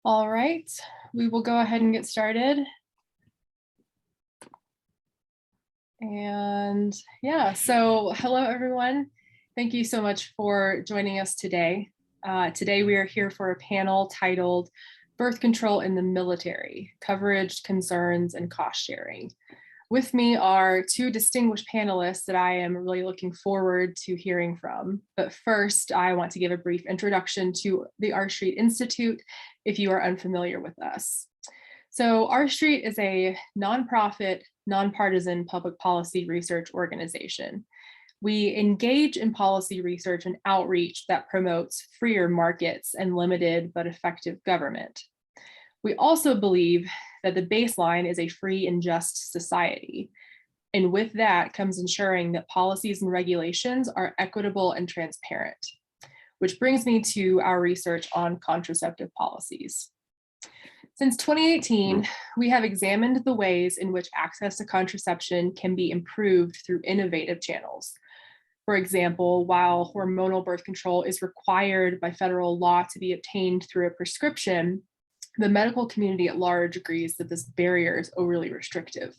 All right, we will go ahead and get started. And yeah, so hello everyone. Thank you so much for joining us today. Today we are here for a panel titled Birth Control in the Military, Coverage, Concerns, and Cost Sharing. With me are two distinguished panelists that I am really looking forward to hearing from. But first, I want to give a brief introduction to the R Street Institute if you are unfamiliar with us. So R Street is a nonprofit, nonpartisan public policy research organization. We engage in policy research and outreach that promotes freer markets and limited but effective government. We also believe that the baseline is a free and just society. And with that comes ensuring that policies and regulations are equitable and transparent, which brings me to our research on contraceptive policies. Since 2018, we have examined the ways in which access to contraception can be improved through innovative channels. For example, while hormonal birth control is required by federal law to be obtained through a prescription, the medical community at large agrees that this barrier is overly restrictive.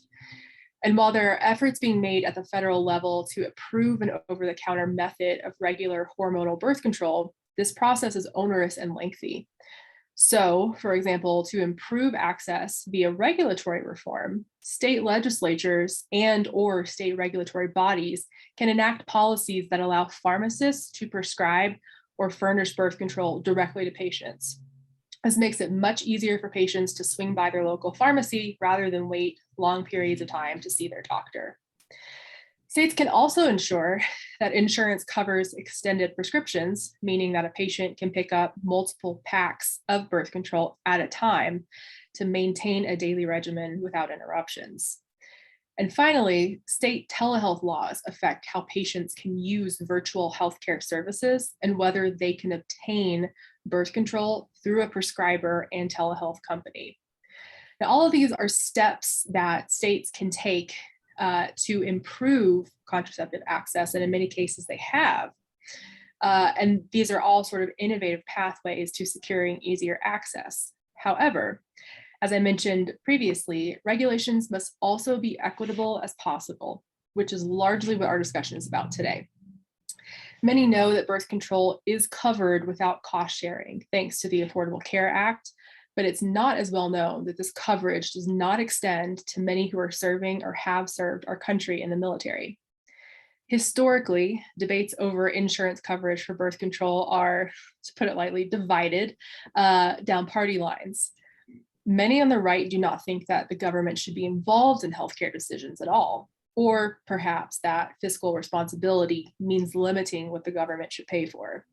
And while there are efforts being made at the federal level to approve an over-the-counter method of regular hormonal birth control, this process is onerous and lengthy. So, for example, to improve access via regulatory reform, state legislatures and/or state regulatory bodies can enact policies that allow pharmacists to prescribe or furnish birth control directly to patients. This makes it much easier for patients to swing by their local pharmacy rather than wait long periods of time to see their doctor. States can also ensure that insurance covers extended prescriptions, meaning that a patient can pick up multiple packs of birth control at a time to maintain a daily regimen without interruptions. And finally, state telehealth laws affect how patients can use virtual healthcare services and whether they can obtain birth control through a prescriber and telehealth company. Now, all of these are steps that states can take to improve contraceptive access, and in many cases they have. And these are all sort of innovative pathways to securing easier access. However, as I mentioned previously, regulations must also be equitable as possible, which is largely what our discussion is about today. Many know that birth control is covered without cost sharing, thanks to the Affordable Care Act, but it's not as well known that this coverage does not extend to many who are serving or have served our country in the military. Historically, debates over insurance coverage for birth control are, to put it lightly, divided down party lines. Many on the right do not think that the government should be involved in healthcare decisions at all, or perhaps that fiscal responsibility means limiting what the government should pay for.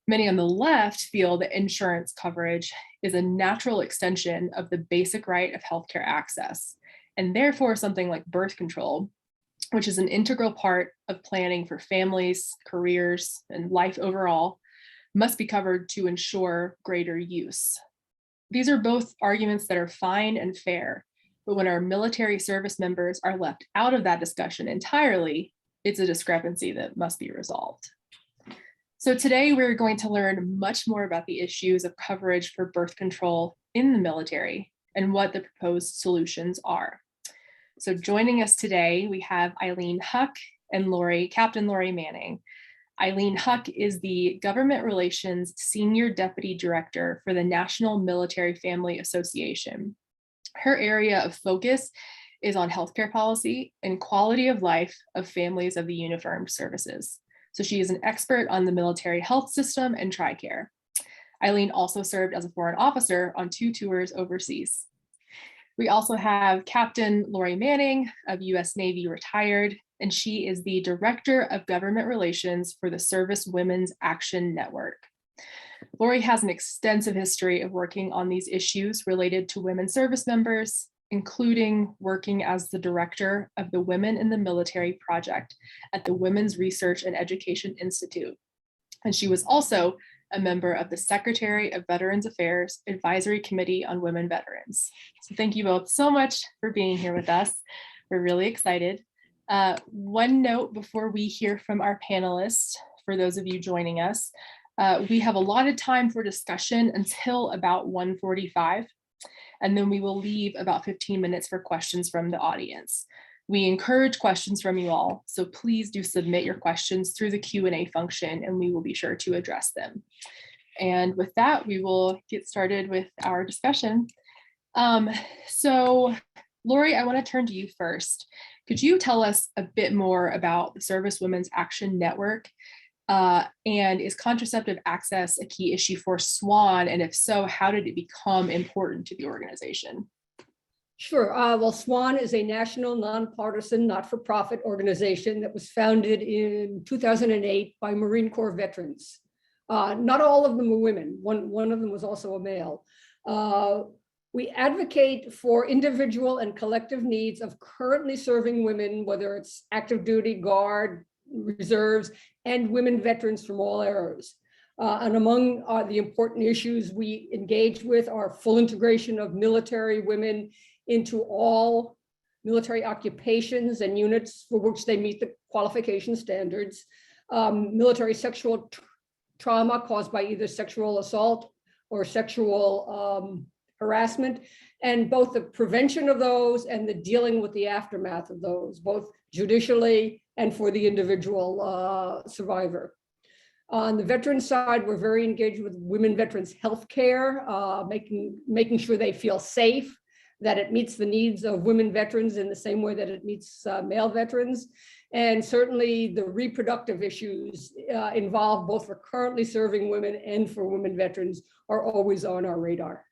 Many on the left feel that insurance coverage is a natural extension of the basic right of healthcare access, and therefore something like birth control, which is an integral part of planning for families, careers, and life overall, must be covered to ensure greater use. These are both arguments that are fine and fair, but when our military service members are left out of that discussion entirely, it's a discrepancy that must be resolved. So today we're going to learn much more about the issues of coverage for birth control in the military and what the proposed solutions are. So joining us today, we have Eileen Huck and Captain Lori Manning. Eileen Huck is the Government Relations Senior Deputy Director for the National Military Family Association. Her area of focus is on healthcare policy and quality of life of families of the uniformed services. So she is an expert on the military health system and TRICARE. Eileen also served as a foreign officer on 2 tours overseas. We also have Captain Lori Manning of US Navy retired, and she is the Director of Government Relations for the Service Women's Action Network. Lori has an extensive history of working on these issues related to women service members, including working as the director of the Women in the Military Project at the Women's Research and Education Institute. And she was also a member of the Secretary of Veterans Affairs Advisory Committee on Women Veterans. So thank you both so much for being here with us. We're really excited. One note before we hear from our panelists, for those of you joining us, We have allotted time for discussion until about 1:45, and then we will leave about 15 minutes for questions from the audience. We encourage questions from you all, so please do submit your questions through the Q&A function, and we will be sure to address them. And with that, we will get started with our discussion. So Lori, I want to turn to you first. Could you tell us a bit more about the Service Women's Action Network? And is contraceptive access a key issue for SWAN? And if so, how did it become important to the organization? Sure. Well, SWAN is a national nonpartisan, not-for-profit organization that was founded in 2008 by Marine Corps veterans. Not all of them were women. One of them was also a male. We advocate for individual and collective needs of currently serving women, whether it's active duty, guard, reserves, and women veterans from all eras. And among the important issues we engage with are full integration of military women into all military occupations and units for which they meet the qualification standards, military sexual trauma caused by either sexual assault or sexual harassment, and both the prevention of those and the dealing with the aftermath of those, both judicially and for the individual survivor. On the veteran side, we're very engaged with women veterans healthcare, making sure they feel safe, that it meets the needs of women veterans in the same way that it meets male veterans. And certainly the reproductive issues involved both for currently serving women and for women veterans are always on our radar.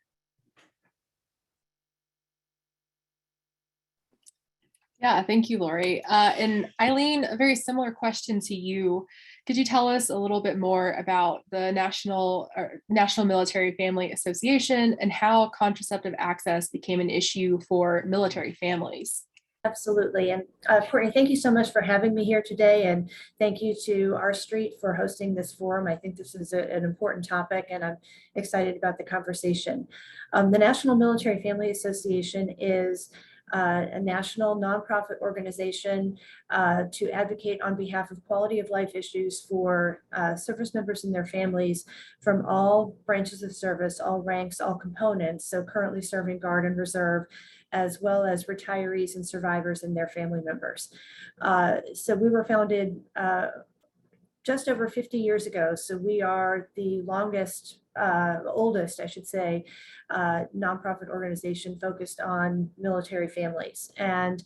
Yeah, thank you, Lori. And Eileen, a very similar question to you. Could you tell us a little bit more about the National Military Family Association and how contraceptive access became an issue for military families? Absolutely. And Courtney, thank you so much for having me here today. And thank you to our street for hosting this forum. I think this is an important topic and I'm excited about the conversation. The National Military Family Association is a national nonprofit organization to advocate on behalf of quality of life issues for service members and their families from all branches of service, all ranks, all components. So currently serving Guard and Reserve, as well as retirees and survivors and their family members. So we were founded just over 50 years ago. So we are the oldest, I should say, nonprofit organization focused on military families. And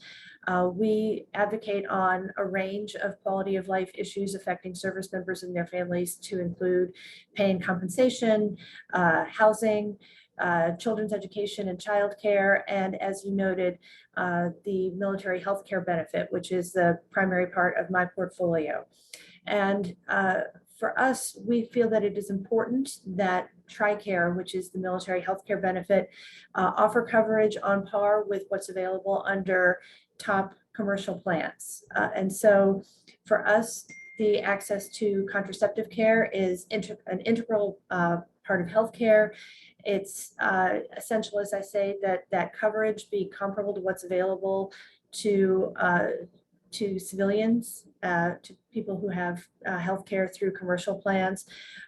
we advocate on a range of quality of life issues affecting service members and their families, to include pay and compensation, housing, children's education and childcare, and as you noted, the military health care benefit, which is the primary part of my portfolio. And for us, we feel that it is important that TRICARE, which is the military health care benefit, offer coverage on par with what's available under top commercial plans. And so for us, the access to contraceptive care is an integral part of healthcare. It's essential, as I say, that coverage be comparable to what's available to civilians, to people who have healthcare through commercial plans.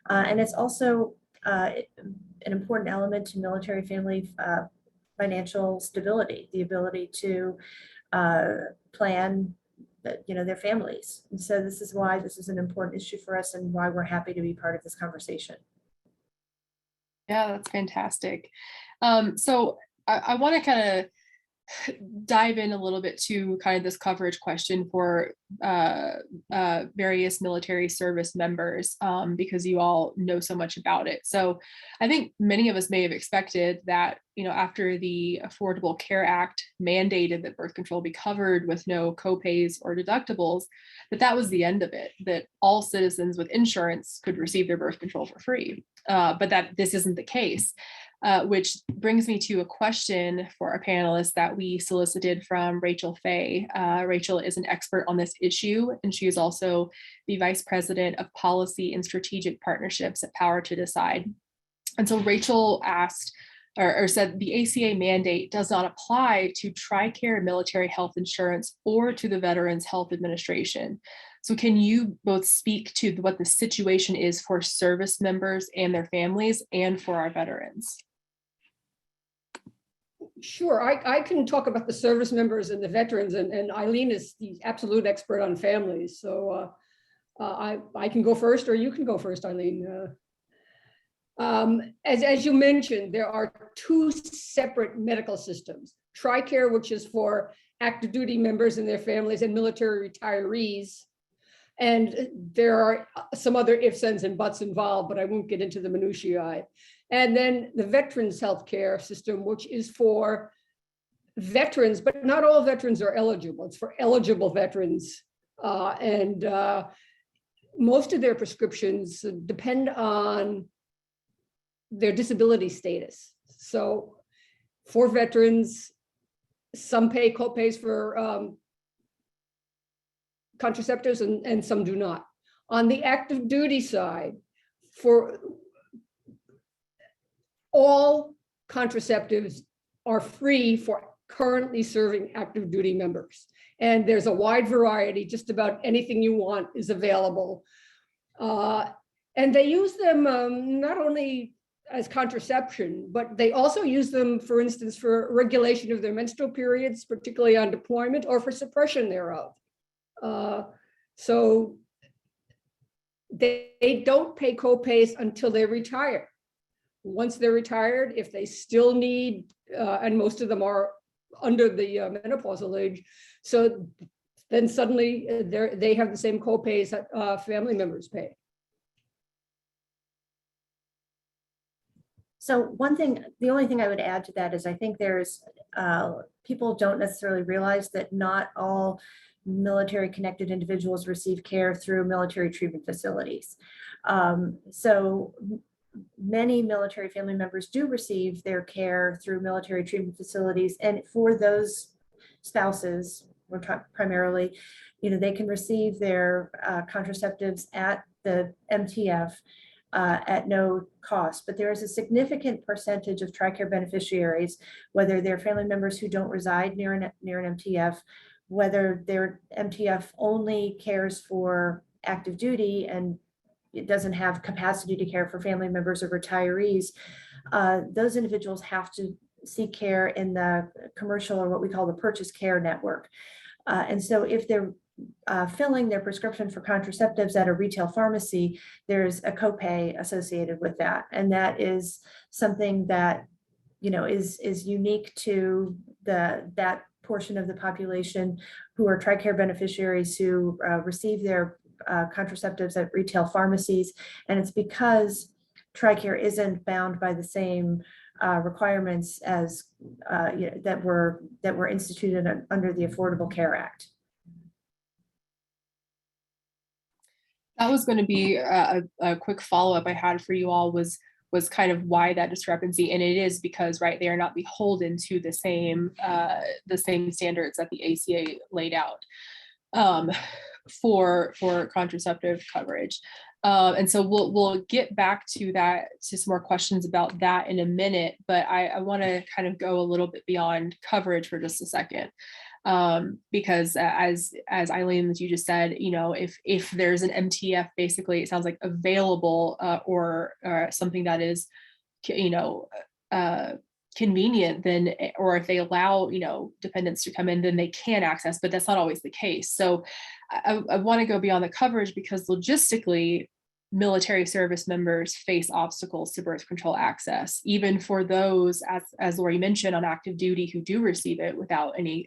And it's also an important element to military family financial stability, the ability to plan their families. And so this is why this is an important issue for us and why we're happy to be part of this conversation. Yeah, that's fantastic. So I want to kind of dive in a little bit to kind of this coverage question for various military service members, because you all know so much about it. So I think many of us may have expected that, after the Affordable Care Act mandated that birth control be covered with no copays or deductibles, that was the end of it, that all citizens with insurance could receive their birth control for free. But that this isn't the case. Which brings me to a question for our panelists that we solicited from Rachel Fay. Rachel is an expert on this issue, and she is also the Vice President of Policy and Strategic Partnerships at Power to Decide. And so Rachel asked, or said, the ACA mandate does not apply to TRICARE military health insurance or to the Veterans Health Administration. So can you both speak to what the situation is for service members and their families and for our veterans? Sure, I can talk about the service members and the veterans, and Eileen is the absolute expert on families. So I can go first, or you can go first, Eileen. As you mentioned, there are two separate medical systems: TRICARE, which is for active duty members and their families and military retirees. And there are some other ifs, ands, and buts involved, but I won't get into the minutiae. And then the Veterans Healthcare System, which is for veterans, but not all veterans are eligible. It's for eligible veterans. Most of their prescriptions depend on their disability status. So for veterans, some pay copays for contraceptives and some do not. On the active duty side, for all contraceptives are free for currently serving active duty members. And there's a wide variety, just about anything you want is available. And they use them not only as contraception, but they also use them, for instance, for regulation of their menstrual periods, particularly on deployment, or for suppression thereof. So they don't pay copays until they retire. Once they're retired, if they still need, and most of them are under the menopausal age, so then suddenly they have the same copays that family members pay. So one thing, the only thing I would add to that is I think there's, people don't necessarily realize that not all military connected individuals receive care through military treatment facilities. So many military family members do receive their care through military treatment facilities. And for those spouses, primarily, they can receive their contraceptives at the MTF at no cost. But there is a significant percentage of TRICARE beneficiaries, whether they're family members who don't reside near an MTF, whether their MTF only cares for active duty and it doesn't have capacity to care for family members or retirees. Those individuals have to seek care in the commercial, or what we call the purchase care network. And so if they're filling their prescription for contraceptives at a retail pharmacy, there's a copay associated with that. And that is something that, is unique to that portion of the population who are TRICARE beneficiaries who receive their contraceptives at retail pharmacies. And it's because TRICARE isn't bound by the same requirements as that were instituted under the Affordable Care Act. That was going to be a quick follow-up I had for you all was kind of why that discrepancy, and it is because, right, they are not beholden to the same standards that the ACA laid out for contraceptive coverage. And so we'll get back to that, to some more questions about that in a minute, but I want to kind of go a little bit beyond coverage for just a second. Because as Eileen, as you just said, if there's an MTF, basically it sounds like available or something that is, convenient, then, or if they allow, dependents to come in, then they can access, but that's not always the case. So I want to go beyond the coverage because logistically, military service members face obstacles to birth control access, even for those, as Lori mentioned, on active duty who do receive it without any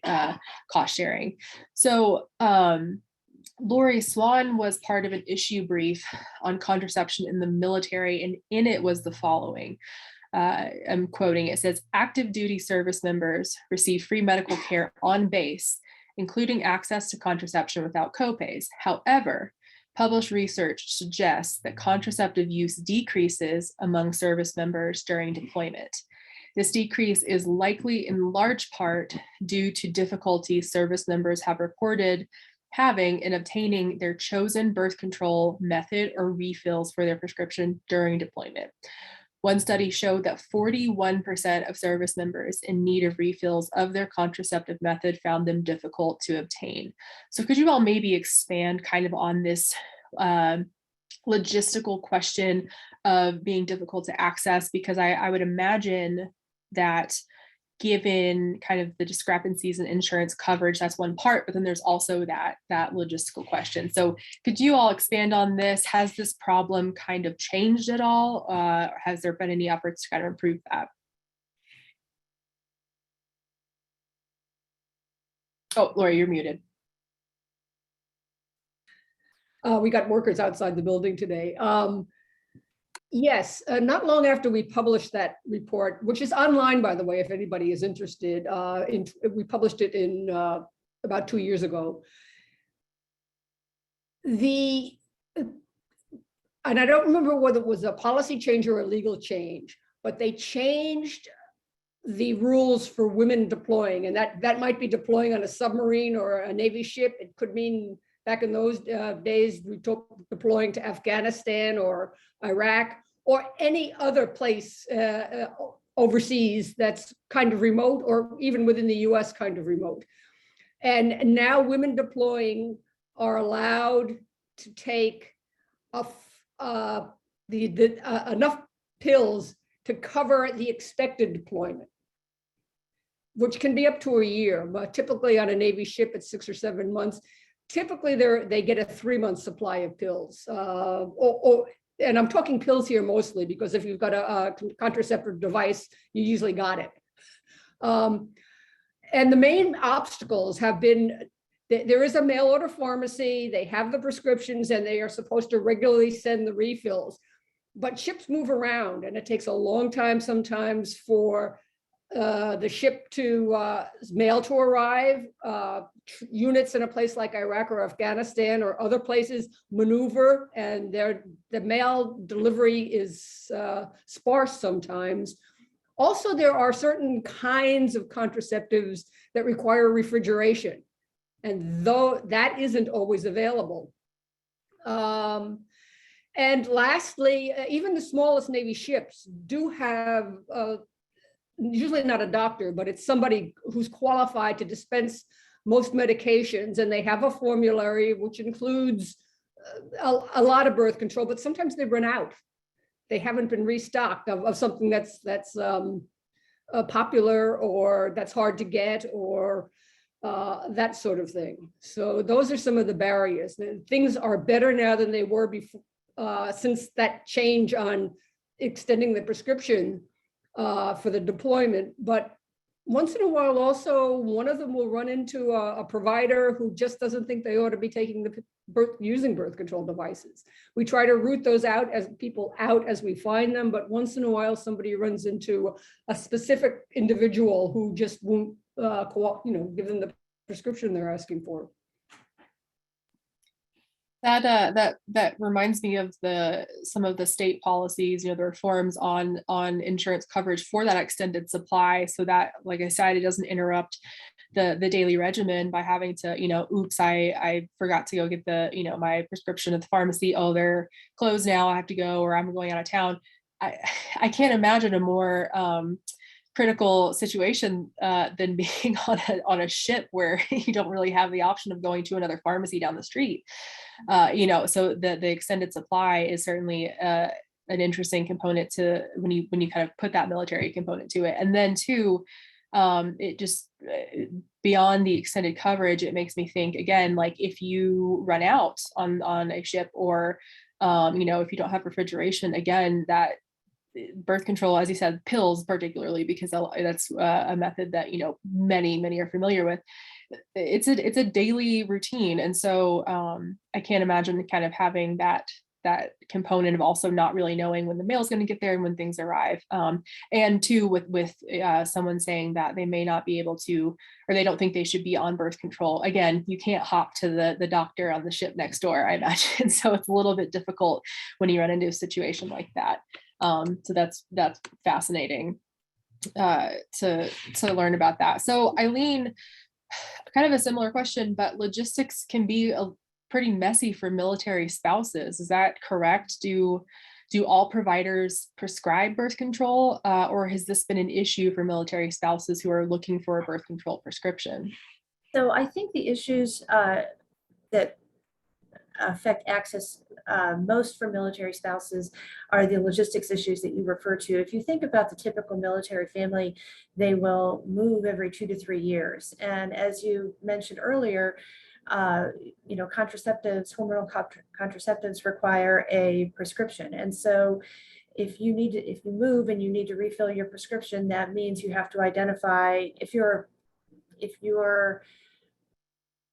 cost sharing. So Lori, Swan was part of an issue brief on contraception in the military, and in it was the following. I'm quoting, it says, active duty service members receive free medical care on base, including access to contraception without copays. However, published research suggests that contraceptive use decreases among service members during deployment. This decrease is likely in large part due to difficulties service members have reported having in obtaining their chosen birth control method or refills for their prescription during deployment. One study showed that 41% of service members in need of refills of their contraceptive method found them difficult to obtain. So could you all maybe expand kind of on this logistical question of being difficult to access? Because I would imagine that given kind of the discrepancies in insurance coverage, that's one part, but then there's also that logistical question. So could you all expand on this? Has this problem kind of changed at all? Has there been any efforts to kind of improve that? Oh, Lori, you're muted. We got workers outside the building today. Yes, not long after we published that report, which is online, by the way, if anybody is interested, we published it in about 2 years ago. And I don't remember whether it was a policy change or a legal change, but they changed the rules for women deploying, and that might be deploying on a submarine or a Navy ship. It could mean back in those days, we took deploying to Afghanistan or Iraq or any other place overseas that's kind of remote, or even within the US kind of remote. And now women deploying are allowed to take enough pills to cover the expected deployment, which can be up to a year, but typically on a Navy ship, it's 6 or 7 months. Typically, they get a 3-month supply of pills. And I'm talking pills here mostly, because if you've got a contraceptive device, you usually got it. And the main obstacles have been, there is a mail order pharmacy, they have the prescriptions, and they are supposed to regularly send the refills. But ships move around, and it takes a long time sometimes for the ship to mail to arrive. Units in a place like Iraq or Afghanistan or other places maneuver, and the mail delivery is sparse sometimes. Also, there are certain kinds of contraceptives that require refrigeration, and though that isn't always available. And lastly, even the smallest Navy ships do have usually not a doctor, but it's somebody who's qualified to dispense most medications, and they have a formulary which includes a lot of birth control, but sometimes they run out. They haven't been restocked of something that's popular, or that's hard to get, or that sort of thing. So those are some of the barriers. Things are better now than they were before, since that change on extending the prescription for the deployment. But once in a while, also, one of them will run into a provider who just doesn't think they ought to be taking using birth control devices. We try to root those people out as we find them, but once in a while, somebody runs into a specific individual who just won't give them the prescription they're asking for. That reminds me of some of the state policies, the reforms on insurance coverage for that extended supply, so that, like I said, it doesn't interrupt the daily regimen by having to, oops, I forgot to go get my prescription at the pharmacy. Oh, they're closed now, I have to go, or I'm going out of town. I can't imagine a more critical situation than being on a ship where you don't really have the option of going to another pharmacy down the street. So the extended supply is certainly an interesting component to when you kind of put that military component to it. And then too, it just beyond the extended coverage, it makes me think again, like if you run out on a ship, or if you don't have refrigeration, again, that birth control, as you said, pills particularly, because that's a method that many are familiar with. It's a daily routine, and so I can't imagine kind of having that component of also not really knowing when the mail is going to get there and when things arrive. And two, with someone saying that they may not be able to, or they don't think they should be on birth control. Again, you can't hop to the doctor on the ship next door, I imagine. So it's a little bit difficult when you run into a situation like that. So that's fascinating to learn about that. So Eileen, kind of a similar question, but logistics can be pretty messy for military spouses. Is that correct? Do do all providers prescribe birth control, or has this been an issue for military spouses who are looking for a birth control prescription? So I think the issues that affect access most for military spouses are the logistics issues that you refer to. If you think about the typical military family, they will move every 2 to 3 years. And as you mentioned earlier, contraceptives, hormonal contraceptives require a prescription. And so if you move and you need to refill your prescription, that means you have to identify if your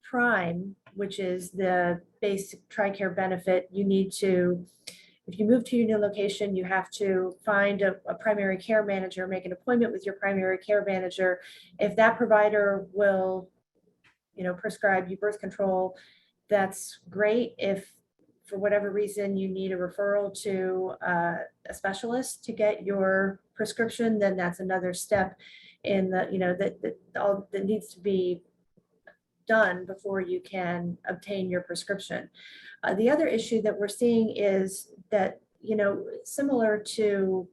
prime, which is the basic TRICARE benefit, if you move to your new location, you have to find a primary care manager, make an appointment with your primary care manager. If that provider will, prescribe you birth control, that's great. If for whatever reason you need a referral to a specialist to get your prescription, then that's another step in that needs to be done before you can obtain your prescription. The other issue that we're seeing is that, similar to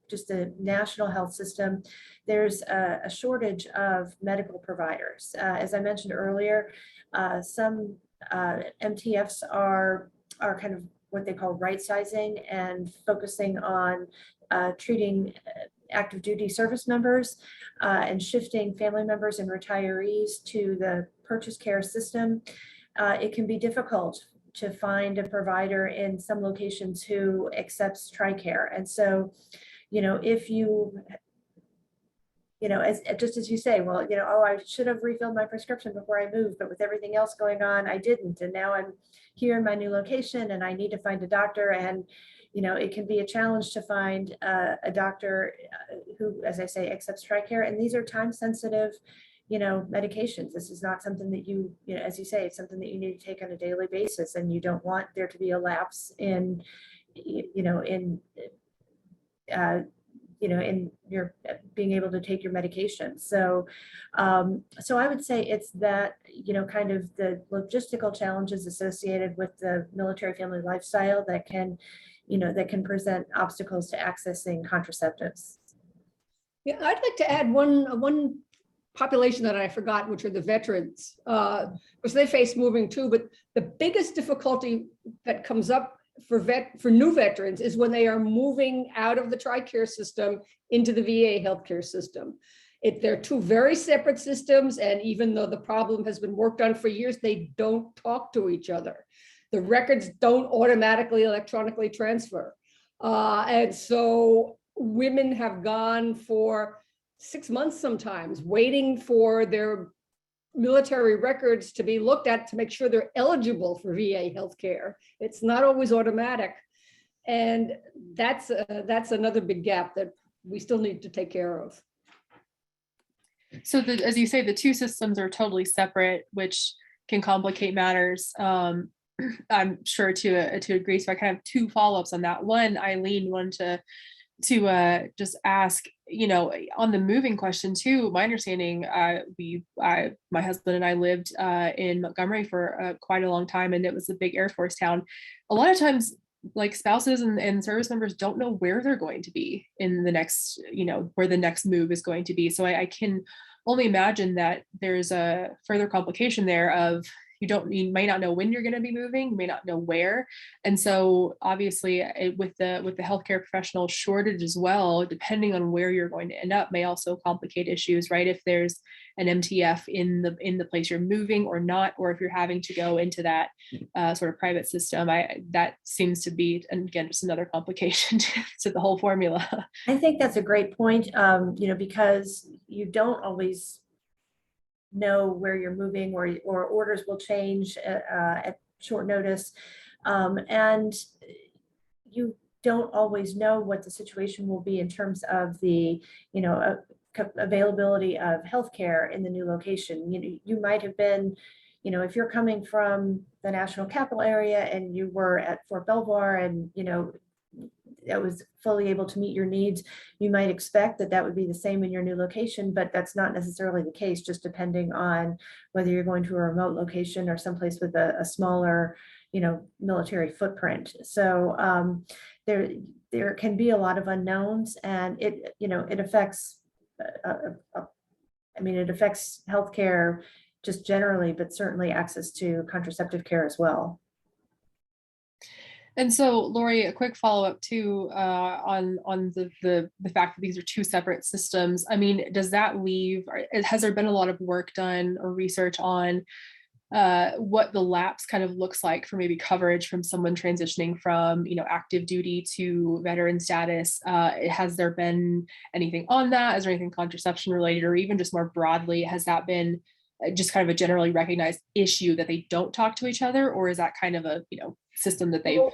just the national health system, there's a shortage of medical providers. As I mentioned earlier, some MTFs are kind of what they call right sizing and focusing on treating active duty service members and shifting family members and retirees to the purchase care system. It can be difficult to find a provider in some locations who accepts TRICARE. And so, if just as you say, well, I should have refilled my prescription before I moved, but with everything else going on, I didn't. And now I'm here in my new location and I need to find a doctor. And, it can be a challenge to find a doctor who, as I say, accepts TRICARE. And these are time sensitive, medications. This is not something that as you say, it's something that you need to take on a daily basis. And you don't want there to be a lapse in your being able to take your medication. So I would say it's that, kind of the logistical challenges associated with the military family lifestyle that can present obstacles to accessing contraceptives. Yeah, I'd like to add one population that I forgot, which are the veterans, because they face moving too. But the biggest difficulty that comes up for new veterans is when they are moving out of the TRICARE system into the VA healthcare system. They're two very separate systems, and even though the problem has been worked on for years, they don't talk to each other. The records don't automatically electronically transfer. And so women have gone for 6 months sometimes waiting for their military records to be looked at to make sure they're eligible for VA healthcare. It's not always automatic. And that's another big gap that we still need to take care of. So as you say, the two systems are totally separate, which can complicate matters. I'm sure to agree. So I kind of have two follow-ups on that. One, Eileen, wanted to just ask, on the moving question too, my understanding, my husband and I lived in Montgomery for quite a long time, and it was a big Air Force town. A lot of times, like spouses and service members don't know where they're going to be in the next, where the next move is going to be. So I can only imagine that there's a further complication there of you might not know when you're going to be moving, you may not know where. And so obviously with the healthcare professional shortage as well, depending on where you're going to end up, may also complicate issues, right? If there's an MTF in the place you're moving or not, or if you're having to go into that sort of private system, that seems to be, and again, just another complication to the whole formula. I think that's a great point, because you don't always know where you're moving, or orders will change at short notice, and you don't always know what the situation will be in terms of the availability of healthcare in the new location. You might have been, if you're coming from the national capital area and you were at Fort Belvoir and that was fully able to meet your needs, you might expect that would be the same in your new location, but that's not necessarily the case, just depending on whether you're going to a remote location or someplace with a smaller, military footprint. So there can be a lot of unknowns, and it affects, it affects healthcare just generally, but certainly access to contraceptive care as well. And so, Lori, a quick follow-up too on the fact that these are two separate systems. I mean, does that leave? Has there been a lot of work done or research on what the lapse kind of looks like for maybe coverage from someone transitioning from active duty to veteran status? Has there been anything on that? Is there anything contraception related, or even just more broadly, has that been just kind of a generally recognized issue that they don't talk to each other, or is that kind of a system that they? Well,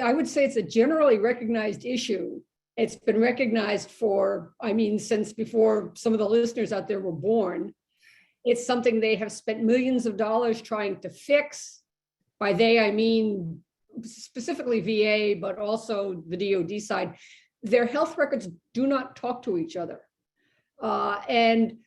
I would say it's a generally recognized issue. It's been recognized for, since before some of the listeners out there were born. It's something they have spent millions of dollars trying to fix. By they, I mean specifically VA, but also the DoD side. Their health records do not talk to each other. And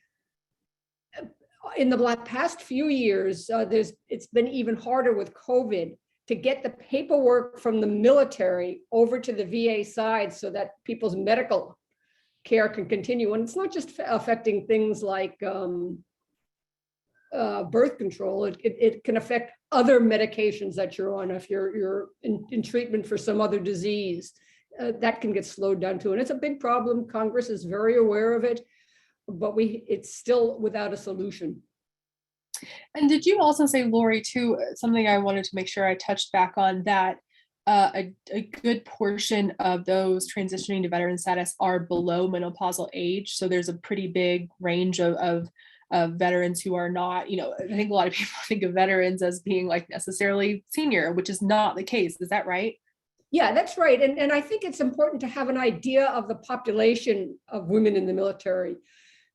in the past few years, it's been even harder with COVID to get the paperwork from the military over to the VA side so that people's medical care can continue. And it's not just affecting things like birth control. It can affect other medications that you're on if you're in treatment for some other disease. That can get slowed down too. And it's a big problem. Congress is very aware of it, but it's still without a solution. And did you also say, Lori, too, something I wanted to make sure I touched back on, that a good portion of those transitioning to veteran status are below menopausal age? So there's a pretty big range of veterans who are not, I think a lot of people think of veterans as being like necessarily senior, which is not the case. Is that right? Yeah, that's right. And I think it's important to have an idea of the population of women in the military.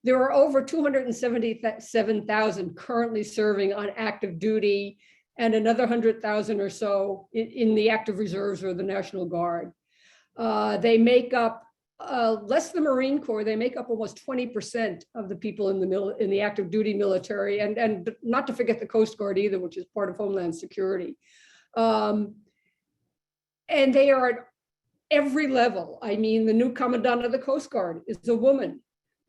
There are over 277,000 currently serving on active duty, and another 100,000 or so in the active reserves or the National Guard. They make up less than the Marine Corps. They make up almost 20% of the people in the active duty military, and not to forget the Coast Guard either, which is part of Homeland Security. And they are at every level. The new commandant of the Coast Guard is a woman.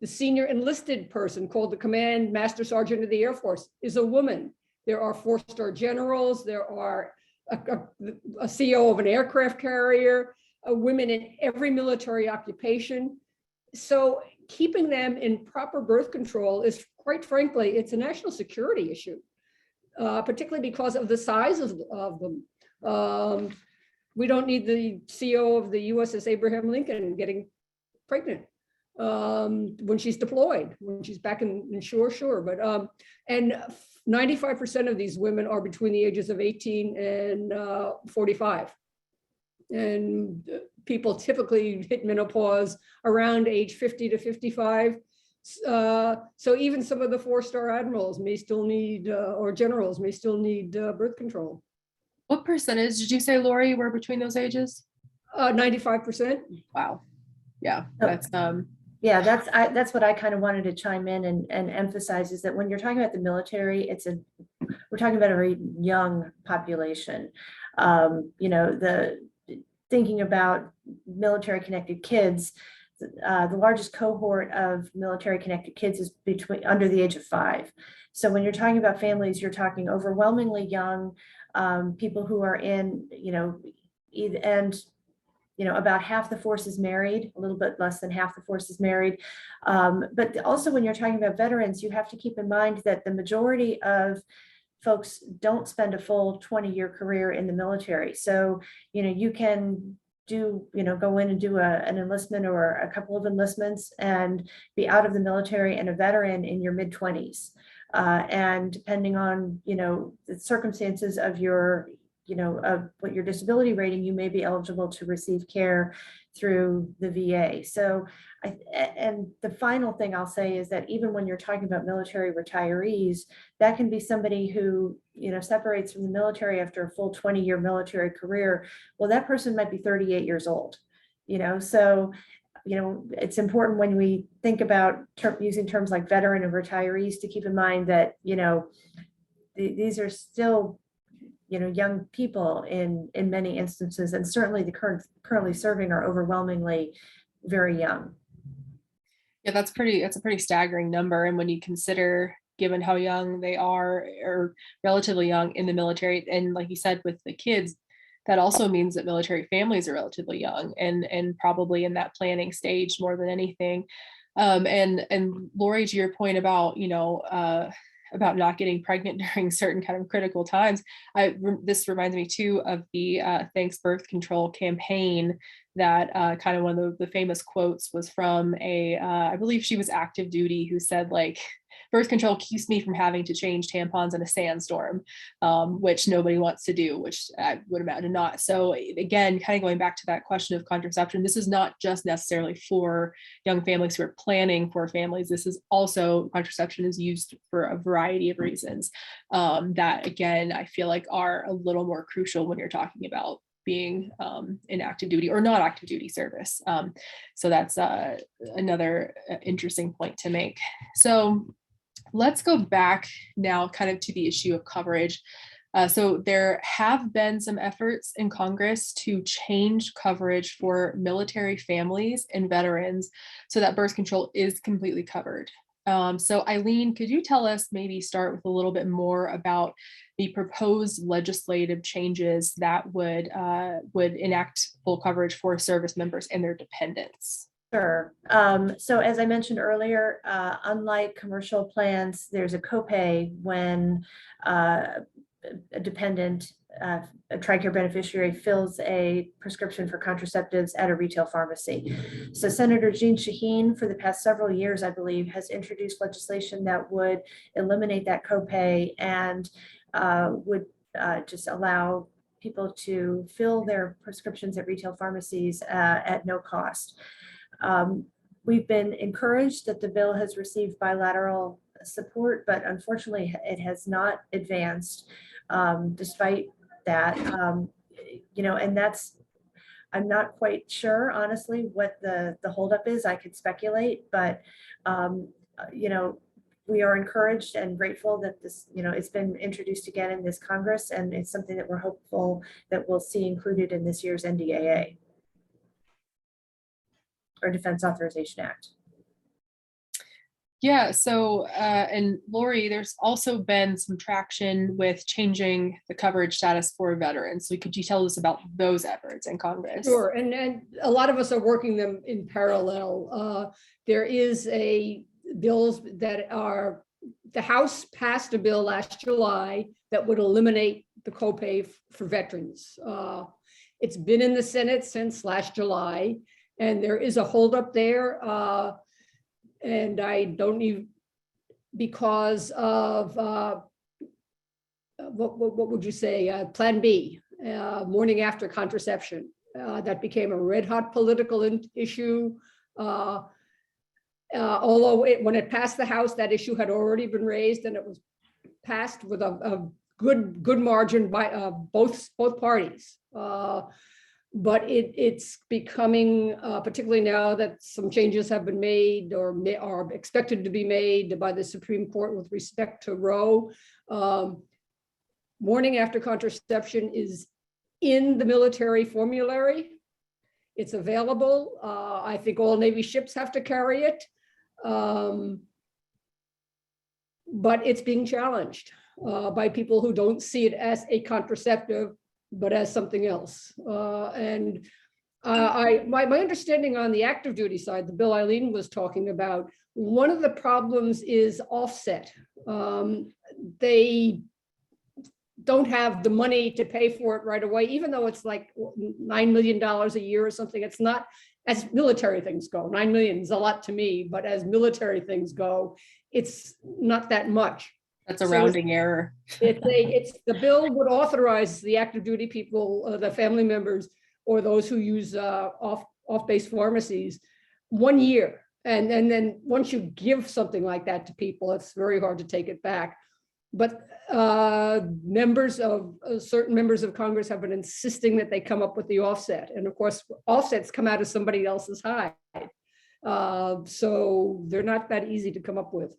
The senior enlisted person, called the Command Master Sergeant of the Air Force, is a woman. There are 4-star generals. There are a CEO of an aircraft carrier, women in every military occupation. So keeping them in proper birth control is, quite frankly, it's a national security issue, particularly because of the size of them. We don't need the CEO of the USS Abraham Lincoln getting pregnant when she's deployed, when she's back in shore. But and 95% of these women are between the ages of 18 and 45. And people typically hit menopause around age 50 to 55. So even some of the 4-star admirals may still need, or generals may still need birth control. What percentage did you say, Lori, were between those ages? 95%. Wow. Yeah, that's yeah, that's what I kind of wanted to chime in and emphasize, is that when you're talking about the military, we're talking about a very young population. Thinking about military connected kids, the largest cohort of military connected kids is under the age of 5. So when you're talking about families, you're talking overwhelmingly young people who are in, about half the force is married, a little bit less than half the force is married. But also when you're talking about veterans, you have to keep in mind that the majority of folks don't spend a full 20-year career in the military. So, you can go in and do an enlistment or a couple of enlistments and be out of the military and a veteran in your mid-20s. And depending on, the circumstances of of what your disability rating, you may be eligible to receive care through the VA. So, and the final thing I'll say is that even when you're talking about military retirees, that can be somebody who, separates from the military after a full 20-year military career. Well, that person might be 38 years old, so, it's important when we think about using terms like veteran and retirees to keep in mind that, these are still young people in many instances, and certainly the currently serving are overwhelmingly very young. Yeah, that's a pretty staggering number. And when you consider, given how young they are, or relatively young in the military, and like you said, with the kids, that also means that military families are relatively young and probably in that planning stage more than anything. And Lori, to your point about, about not getting pregnant during certain kind of critical times, this reminds me too of the Thanks Birth Control campaign that kind of one of the famous quotes was from I believe she was active duty, who said, like, birth control keeps me from having to change tampons in a sandstorm, which nobody wants to do, which I would imagine not. So again, kind of going back to that question of contraception, this is not just necessarily for young families who are planning for families. This is also, contraception is used for a variety of reasons that, again, I feel like are a little more crucial when you're talking about being in active duty or not active duty service. So that's another interesting point to make. So let's go back now kind of to the issue of coverage. So there have been some efforts in Congress to change coverage for military families and veterans so that birth control is completely covered. So Eileen, could you tell us, maybe start with a little bit more about the proposed legislative changes that would enact full coverage for service members and their dependents? Sure. So as I mentioned earlier, unlike commercial plans, there's a copay when a dependent, a TRICARE beneficiary, fills a prescription for contraceptives at a retail pharmacy. So Senator Jeanne Shaheen, for the past several years, I believe, has introduced legislation that would eliminate that copay and would just allow people to fill their prescriptions at retail pharmacies at no cost. We've been encouraged that the bill has received bilateral support, but unfortunately it has not advanced despite that. And that's, I'm not quite sure, honestly, what the holdup is. I could speculate, but we are encouraged and grateful that this, it's been introduced again in this Congress, and it's something that we're hopeful that we'll see included in this year's NDAA. Or Defense Authorization Act. Yeah, so, and Lori, there's also been some traction with changing the coverage status for veterans. So could you tell us about those efforts in Congress? Sure, and a lot of us are working them in parallel. There is bills that are, the House passed a bill last July that would eliminate the copay for veterans. It's been in the Senate since last July. And there is a holdup there, and I don't even, because of what would you say? Plan B, morning after contraception. That became a red hot political issue. Although when it passed the House, that issue had already been raised, and it was passed with a good margin by both parties. But it's becoming, particularly now that some changes have been made or are expected to be made by the Supreme Court with respect to Roe. Morning after contraception is in the military formulary. It's available. I think all Navy ships have to carry it. But it's being challenged by people who don't see it as a contraceptive, but as something else. My understanding on the active duty side, the bill Eileen was talking about, one of the problems is offset. They don't have the money to pay for it right away, even though it's like $9 million a year or something. It's not, as military things go, 9 million is a lot to me, but as military things go, it's not that much. That's a rounding error. It's the bill would authorize the active duty people, the family members, or those who use off-base pharmacies 1 year. And then once you give something like that to people, it's very hard to take it back. But certain members of Congress have been insisting that they come up with the offset. And of course, offsets come out of somebody else's hide. So they're not that easy to come up with.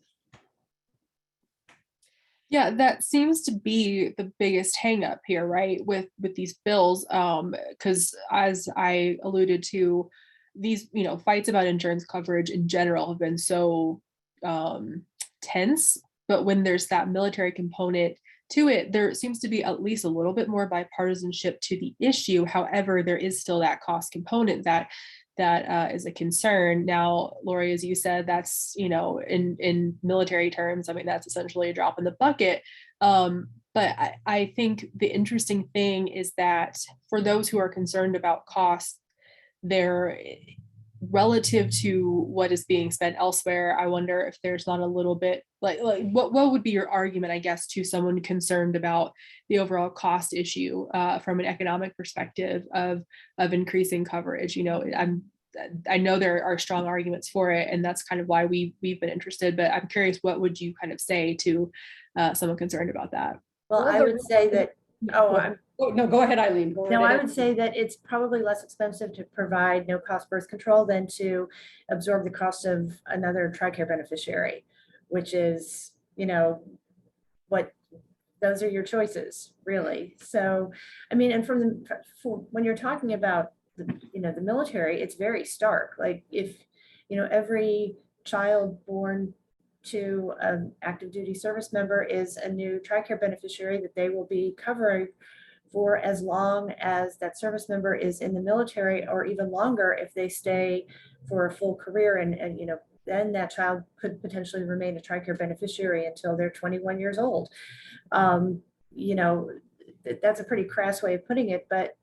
Yeah, that seems to be the biggest hangup here, right? With these bills, because as I alluded to, these fights about insurance coverage in general have been so um, tense. But when there's that military component to it, there seems to be at least a little bit more bipartisanship to the issue. However, there is still that cost component that is a concern. Now, Lori, as you said, that's, in military terms, I mean, that's essentially a drop in the bucket. But I think the interesting thing is that for those who are concerned about costs, they're relative to what is being spent elsewhere. I wonder if there's not a little bit like what would be your argument, I guess, to someone concerned about the overall cost issue from an economic perspective of increasing coverage. I know there are strong arguments for it, and that's kind of why we've been interested. But I'm curious, what would you kind of say to someone concerned about that? Well, I would say that, no, go ahead, Eileen. no, I would say that it's probably less expensive to provide no cost birth control than to absorb the cost of another TRICARE beneficiary, which is, what those are your choices, really. So, I mean, and when you're talking about the military, it's very stark. Like if, every child born to an active duty service member is a new TRICARE beneficiary that they will be covering for as long as that service member is in the military, or even longer if they stay for a full career. And then that child could potentially remain a TRICARE beneficiary until they're 21 years old. That's a pretty crass way of putting it, but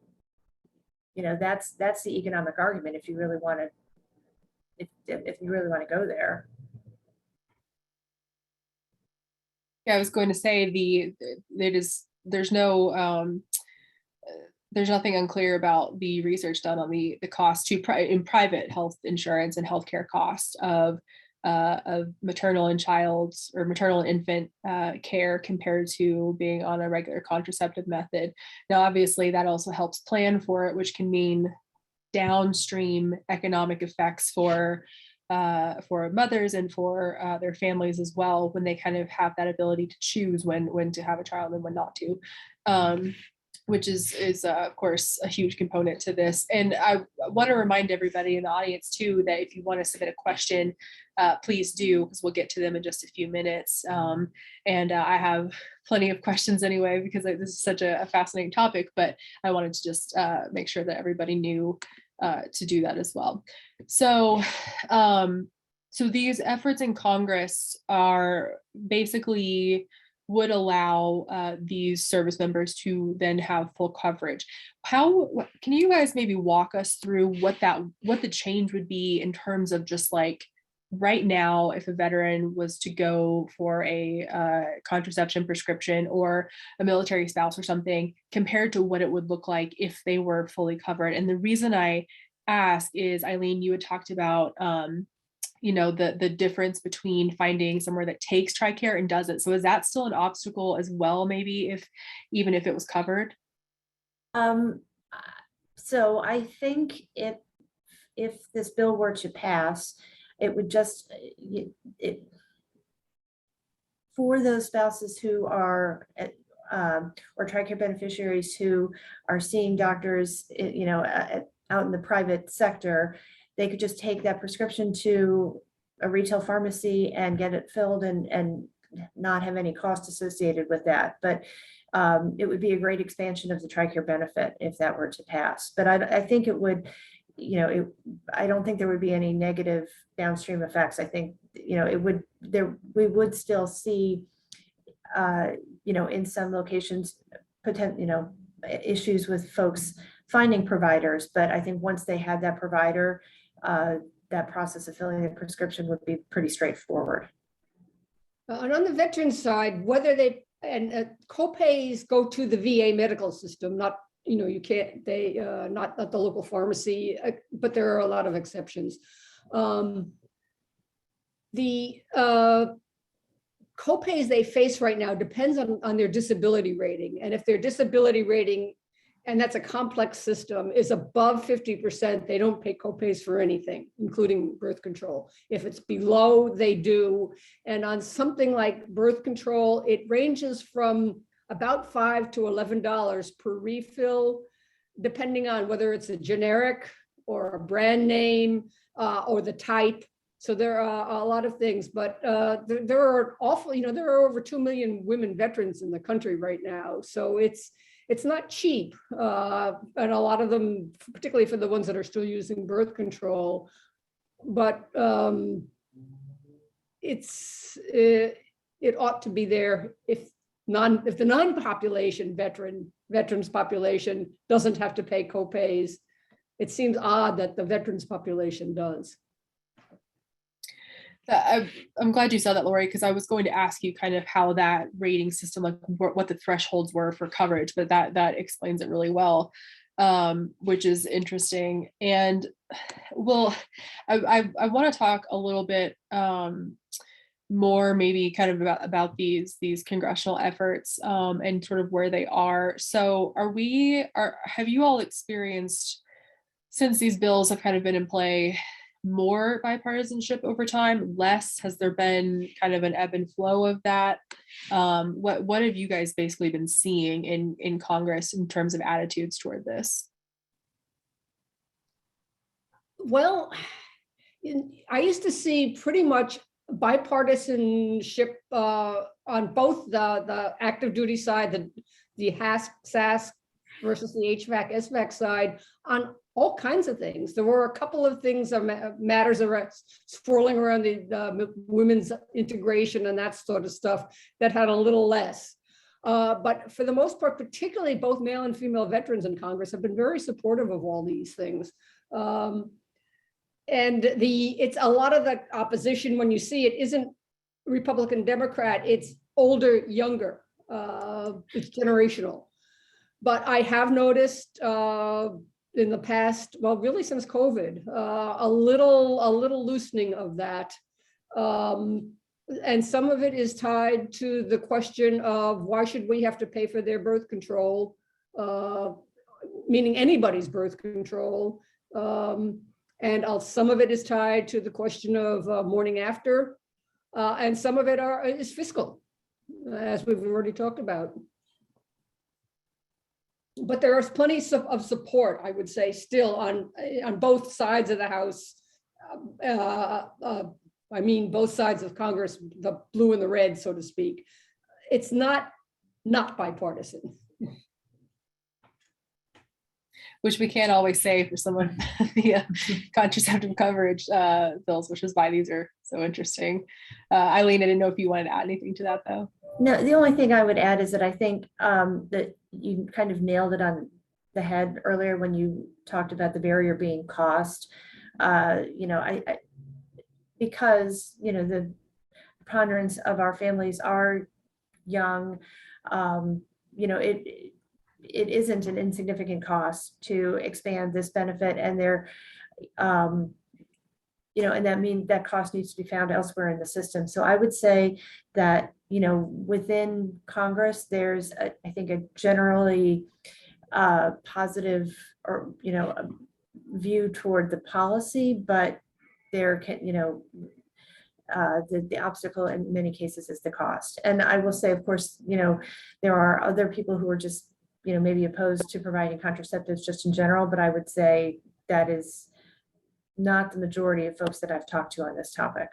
that's the economic argument if you really want to, if you really want to go there. Yeah, I was going to say there's nothing unclear about the research done on the cost in private health insurance and healthcare cost of maternal and infant care compared to being on a regular contraceptive method. Now, obviously, that also helps plan for it, which can mean downstream economic effects for mothers and for their families as well, when they kind of have that ability to choose when to have a child and when not to, which is of course a huge component to this. And I want to remind everybody in the audience too that if you want to submit a question, please do, because we'll get to them in just a few minutes. And I have plenty of questions anyway, because this is such a fascinating topic, but I wanted to just make sure that everybody knew to do that as well. So these efforts in Congress are basically would allow these service members to then have full coverage. How can you guys maybe walk us through what the change would be in terms of just like right now, if a veteran was to go for a contraception prescription or a military spouse or something, compared to what it would look like if they were fully covered? And the reason I ask is, Eileen, you had talked about the difference between finding somewhere that takes TRICARE and doesn't. So is that still an obstacle as well, maybe even if it was covered? So I think if this bill were to pass, it would just for those spouses who are or TRICARE beneficiaries who are seeing doctors, out in the private sector, they could just take that prescription to a retail pharmacy and get it filled and not have any cost associated with that. But it would be a great expansion of the TRICARE benefit if that were to pass. But I think it would, I don't think there would be any negative downstream effects. I think, we would still see, in some locations, issues with folks finding providers. But I think once they had that provider, that process of filling the prescription would be pretty straightforward. And on the veteran side, whether co-pays go to the VA medical system, not, you can't, not the local pharmacy, but there are a lot of exceptions. The co-pays they face right now depends on their disability rating. And if their disability rating and that's a complex system, is above 50%, they don't pay copays for anything, including birth control. If it's below, they do. And on something like birth control, it ranges from about $5 to $11 per refill, depending on whether it's a generic or a brand name or the type. So there are a lot of things, but there are there are over 2 million women veterans in the country right now. So it's not cheap. And a lot of them, particularly for the ones that are still using birth control, but it ought to be there if the non-population veterans population doesn't have to pay copays. It seems odd that the veterans population does. I'm glad you said that, Lori, because I was going to ask you kind of how that rating system, like what the thresholds were for coverage, but that explains it really well, which is interesting. And well, I want to talk a little bit more maybe kind of about these congressional efforts and sort of where they are. So have you all experienced, since these bills have kind of been in play, more bipartisanship over time, less? Has there been kind of an ebb and flow of that? What have you guys basically been seeing in Congress in terms of attitudes toward this? Well, I used to see pretty much bipartisanship on both the active duty side, the HASC versus the HVAC SVAC side, on all kinds of things. There were a couple of things, matters swirling around the women's integration and that sort of stuff that had a little less. But for the most part, particularly both male and female veterans in Congress have been very supportive of all these things. And it's a lot of the opposition, when you see it, isn't Republican, Democrat, it's older, younger, it's generational. But I have noticed in the past, well, really since COVID, a little loosening of that. And some of it is tied to the question of why should we have to pay for their birth control, meaning anybody's birth control. And some of it is tied to the question of morning after, and some of it is fiscal, as we've already talked about. But there is plenty of support, I would say, still on both sides of the House. I mean, both sides of Congress, the blue and the red, so to speak. It's not bipartisan. Which we can't always say for some of the contraceptive coverage bills, which is why these are so interesting. Eileen, I didn't know if you wanted to add anything to that, though. No, the only thing I would add is that I think that you kind of nailed it on the head earlier when you talked about the barrier being cost. Because the preponderance of our families are young, it isn't an insignificant cost to expand this benefit, and and that means that cost needs to be found elsewhere in the system. So I would say that within Congress, there's I think a generally positive or view toward the policy, but there can the obstacle in many cases is the cost. And I will say, of course, there are other people who are just maybe opposed to providing contraceptives just in general, but I would say that is not the majority of folks that I've talked to on this topic.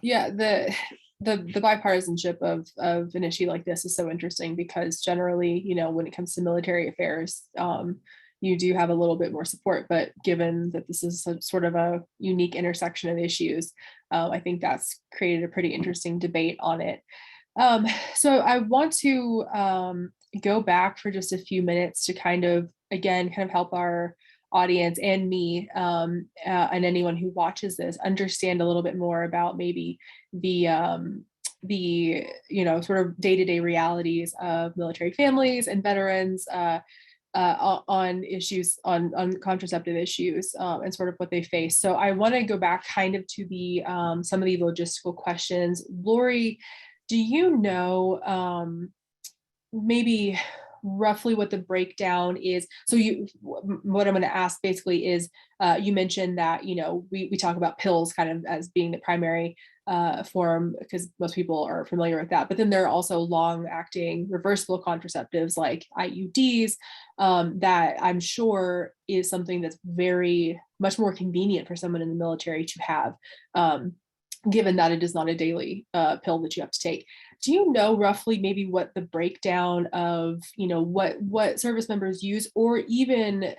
Yeah, the bipartisanship of an issue like this is so interesting because generally, when it comes to military affairs, you do have a little bit more support, but given that this is sort of a unique intersection of issues, I think that's created a pretty interesting debate on it. So I want to go back for just a few minutes to kind of help our audience and me and anyone who watches this understand a little bit more about maybe the sort of day-to-day realities of military families and veterans on issues on contraceptive issues and sort of what they face. So I want to go back kind of to the some of the logistical questions. Lori, do you know maybe roughly what the breakdown is. So what I'm going to ask basically is, you mentioned that, we talk about pills kind of as being the primary form, because most people are familiar with that. But then there are also long-acting reversible contraceptives like IUDs, that I'm sure is something that's very much more convenient for someone in the military to have, given that it is not a daily pill that you have to take. Do you know roughly maybe what the breakdown of, what service members use, or even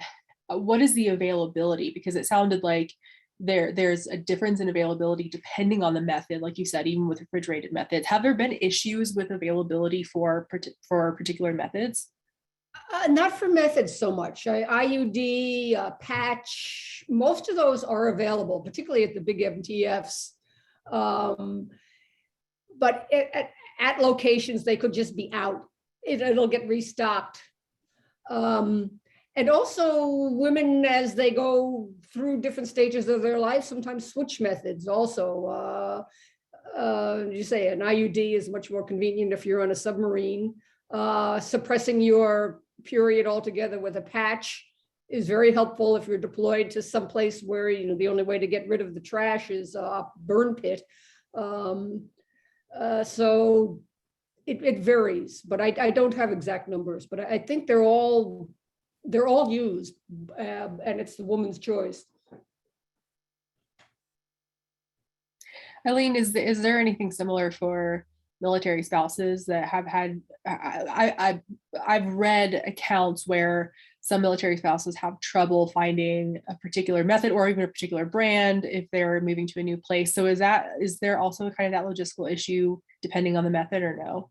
what is the availability? Because it sounded like there's a difference in availability depending on the method, like you said, even with refrigerated methods. Have there been issues with availability for particular methods? Not for methods so much. IUD, patch, most of those are available, particularly at the big MTFs. But at locations, they could just be out. It'll get restocked. And also women, as they go through different stages of their life, sometimes switch methods also. You say an IUD is much more convenient if you're on a submarine. Suppressing your period altogether with a patch is very helpful if you're deployed to someplace where the only way to get rid of the trash is a burn pit. So it varies, but I don't have exact numbers, but I think they're all used, and it's the woman's choice. Eileen, is there anything similar for military spouses that have had, I've read accounts where some military spouses have trouble finding a particular method or even a particular brand if they're moving to a new place. So is there also kind of that logistical issue depending on the method, or no?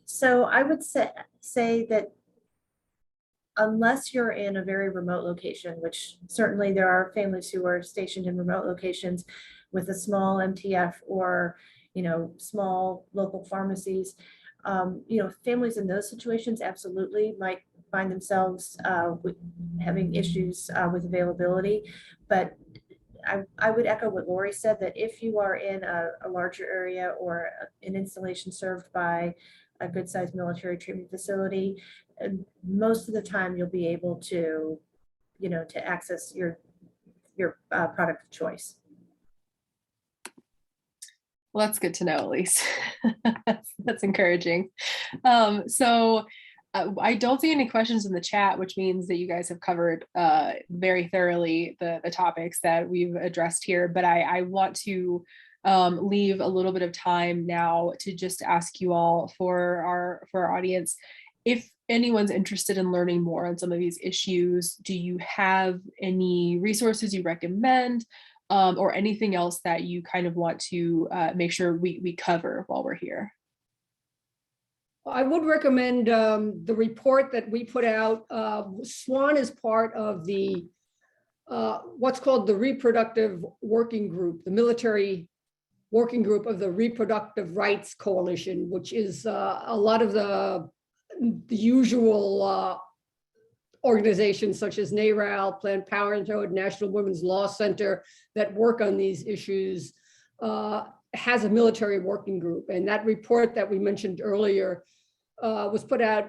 So I would say that unless you're in a very remote location, which certainly there are families who are stationed in remote locations with a small MTF or small local pharmacies, families in those situations absolutely might find themselves with having issues with availability. But I would echo what Lori said, that if you are in a larger area or an installation served by a good sized military treatment facility, most of the time you'll be able to, to access your product of choice. Well, that's good to know, at least. That's encouraging. So I don't see any questions in the chat, which means that you guys have covered very thoroughly the topics that we've addressed here. But I want to leave a little bit of time now to just ask you all, for our audience, if anyone's interested in learning more on some of these issues, do you have any resources you recommend, or anything else that you kind of want to make sure we cover while we're here? I would recommend the report that we put out. SWAN is part of the what's called the Reproductive Working Group, the military working group of the Reproductive Rights Coalition, which is a lot of the usual organizations such as NARAL, Planned Parenthood, National Women's Law Center that work on these issues, has a military working group. And that report that we mentioned earlier was put out.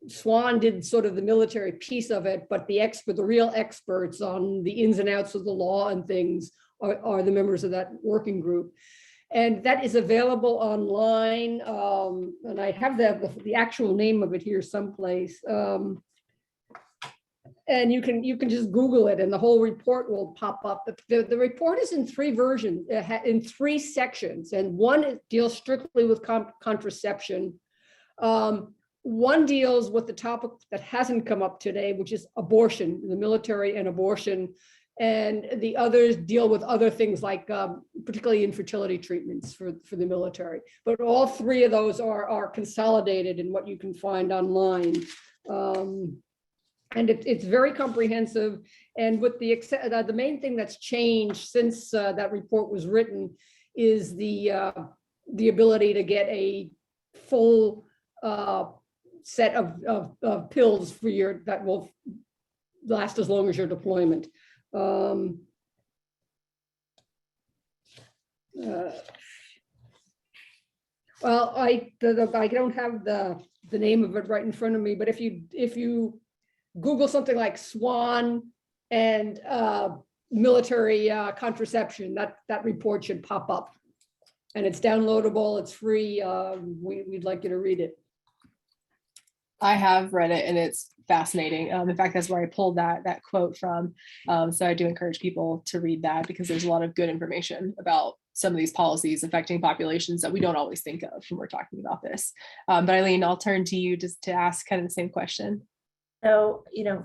SWAN did sort of the military piece of it, but the real experts on the ins and outs of the law and things are the members of that working group. And that is available online. And I have the actual name of it here someplace. And you can just Google it and the whole report will pop up. The report is in 3 versions, in 3 sections. And one deals strictly with contraception. One deals with the topic that hasn't come up today, which is abortion, the military and abortion. And the others deal with other things like particularly infertility treatments for the military. But all 3 of those are consolidated in what you can find online. And it's very comprehensive. And with the main thing that's changed since that report was written is the ability to get a full set of pills for that will last as long as your deployment. Well, I don't have the the name of it right in front of me, but if you Google something like Swan and military contraception, that report should pop up. And it's downloadable, it's free. We'd like you to read it. I have read it and it's fascinating. In fact, that's where I pulled that quote from. So I do encourage people to read that because there's a lot of good information about some of these policies affecting populations that we don't always think of when we're talking about this. But Eileen, I'll turn to you just to ask kind of the same question. So,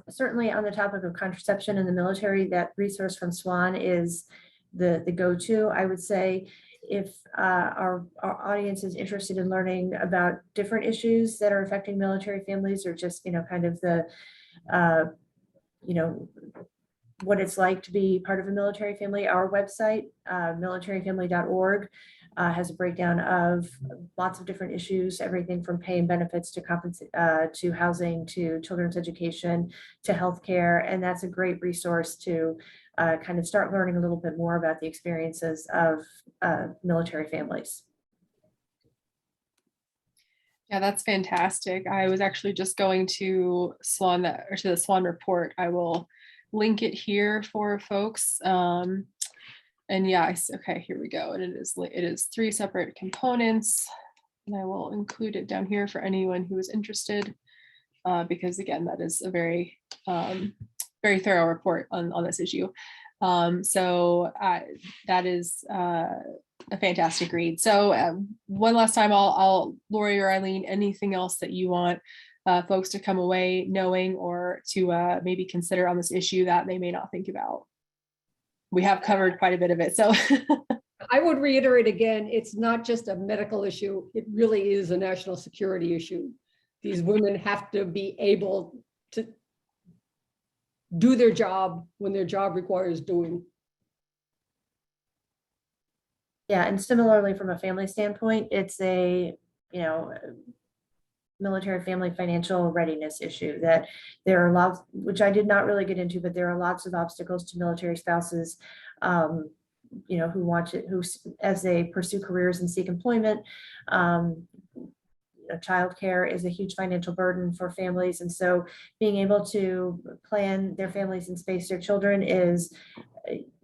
certainly on the topic of contraception in the military, that resource from SWAN is the go-to. I would say if our audience is interested in learning about different issues that are affecting military families, or just, kind of the, what it's like to be part of a military family, our website, militaryfamily.org, has a breakdown of lots of different issues, everything from pay and benefits to housing, to children's education, to healthcare. And that's a great resource to kind of start learning a little bit more about the experiences of military families. Yeah, that's fantastic. I was actually just going to SWAN, or to the SWAN report. I will link it here for folks. And yeah, okay, here we go. And it is 3 separate components. And I will include it down here for anyone who is interested, because again, that is a very, very thorough report on this issue. So that is a fantastic read. So one last time, I'll Lori or Eileen, anything else that you want folks to come away knowing or to maybe consider on this issue that they may not think about? We have covered quite a bit of it. So I would reiterate again, it's not just a medical issue. It really is a national security issue. These women have to be able to do their job when their job requires doing. Yeah, and similarly from a family standpoint, it's a, military family financial readiness issue that there are lots, which I did not really get into, but there are lots of obstacles to military spouses, who want it, who, as they pursue careers and seek employment. Childcare is a huge financial burden for families. And so being able to plan their families and space their children is,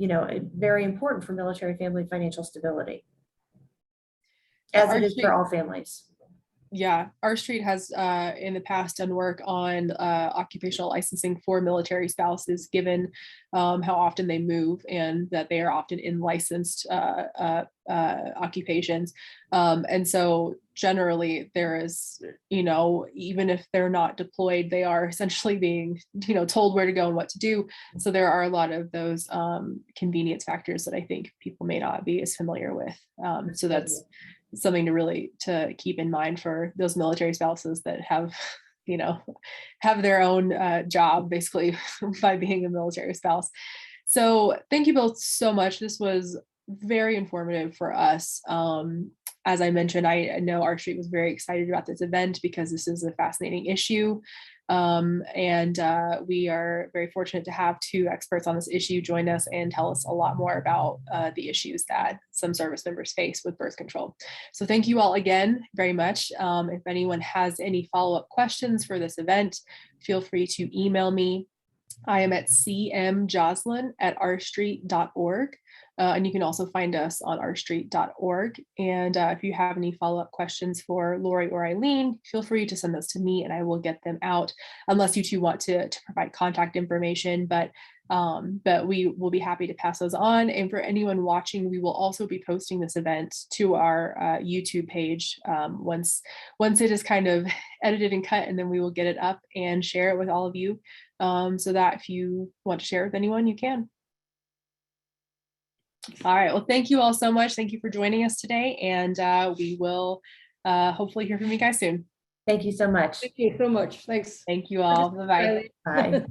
very important for military family financial stability, as it is for all families. Yeah, our street has in the past done work on occupational licensing for military spouses, given how often they move and that they are often in licensed occupations. And so generally there is, even if they're not deployed, they are essentially being, told where to go and what to do. So there are a lot of those convenience factors that I think people may not be as familiar with. So that's something to keep in mind for those military spouses that have their own job basically by being a military spouse. So thank you both so much. This was very informative for us. As I mentioned, I know our street was very excited about this event because this is a fascinating issue. And we are very fortunate to have 2 experts on this issue join us and tell us a lot more about the issues that some service members face with birth control. So thank you all again very much. If anyone has any follow-up questions for this event, feel free to email me. I am at cmjoslin@ourstreet.org. And you can also find us on ourstreet.org. And if you have any follow-up questions for Lori or Eileen, feel free to send those to me and I will get them out, unless you 2 want to provide contact information. But we will be happy to pass those on. And for anyone watching, we will also be posting this event to our YouTube page once it is kind of edited and cut, and then we will get it up and share it with all of you, so that if you want to share it with anyone, you can. All right. Well, thank you all so much. Thank you for joining us today. And we will hopefully hear from you guys soon. Thank you so much. Thank you so much. Thanks. Thank you all. Bye-bye. Bye.